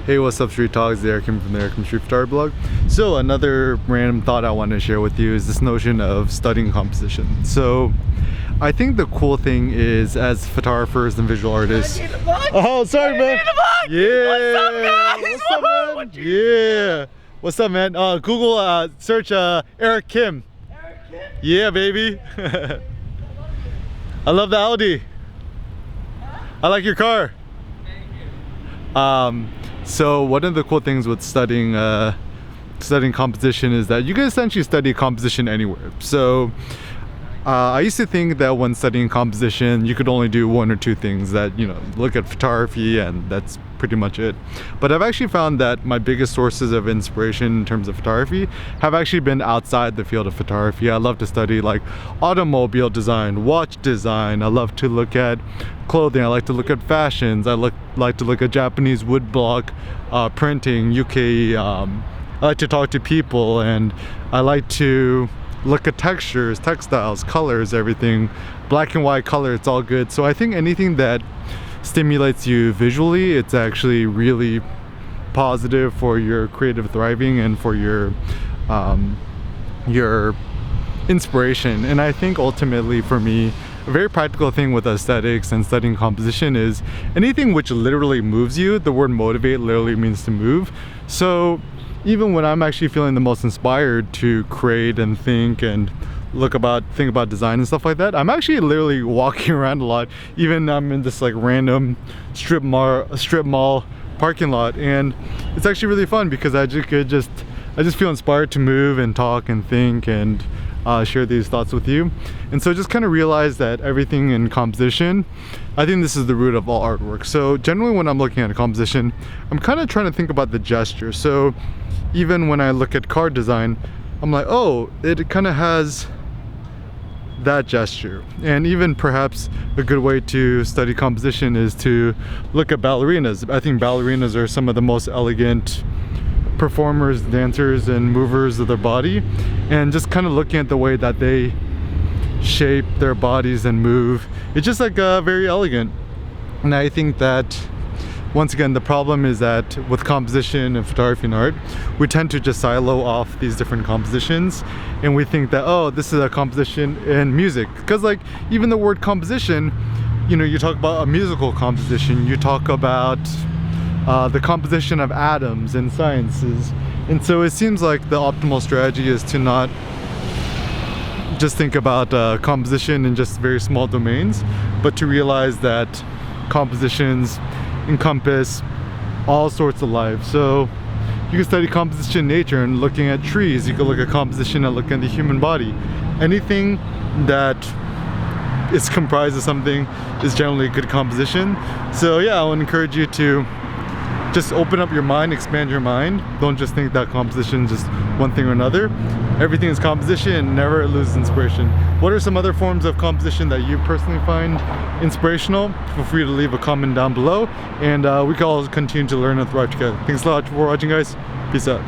Hey, what's up, Street Talks? There, Kim from the Eric Street Photography blog. So another random thought I wanted to share with you is this notion of studying composition. So I think the cool thing is, as photographers and visual artists. Oh, sorry, man. Yeah. What's up, guys? What's up, man? Yeah. What's up, man? Google search Eric Kim. Eric Kim? Yeah, baby. I love the Audi. I like your car. Thank you. So one of the cool things with studying composition is that you can essentially study composition anywhere. So I used to think that when studying composition you could only do one or two things, that, you know, look at photography and that's pretty much it. But I've actually found that my biggest sources of inspiration in terms of photography have actually been outside the field of photography. I love to study like automobile design, watch design. I love to look at clothing. I like to look at fashions. I like to look at Japanese woodblock printing, UK. I like to talk to people, and I like to look at textures, textiles, colors, everything. Black and white color, it's all good. So I think anything that stimulates you visually, it's actually really positive for your creative thriving and for your inspiration. And I think ultimately for me, a very practical thing with aesthetics and studying composition is anything which literally moves you. The word motivate literally means to move. So even when I'm actually feeling the most inspired to create and think and think about design and stuff like that, I'm actually literally walking around a lot. Even I'm in this like random strip mall parking lot, and it's actually really fun because I just feel inspired to move and talk and think and share these thoughts with you. And so just kind of realize that everything in composition, I think this is the root of all artwork. So generally when I'm looking at a composition, I'm kind of trying to think about the gesture. So even when I look at car design, I'm like, oh, it kind of has that gesture. And even perhaps a good way to study composition is to look at ballerinas. I think ballerinas are some of the most elegant performers, dancers, and movers of their body, and just kind of looking at the way that they shape their bodies and move, it's just like very elegant. And I think that once again, the problem is that with composition and photography and art, we tend to just silo off these different compositions, and we think that, oh, this is a composition in music. Because like even the word composition, you know, you talk about a musical composition, you talk about the composition of atoms and sciences. And so it seems like the optimal strategy is to not just think about composition in just very small domains, but to realize that compositions encompass all sorts of life. So you can study composition in nature and looking at trees. You can look at composition and look at the human body. Anything that is comprised of something is generally a good composition. So yeah, I would encourage you to just open up your mind, expand your mind. Don't just think that composition is just one thing or another. Everything is composition, and never lose inspiration. What are some other forms of composition that you personally find inspirational? Feel free to leave a comment down below, and we can all continue to learn and thrive together. Thanks a lot for watching, guys. Peace out.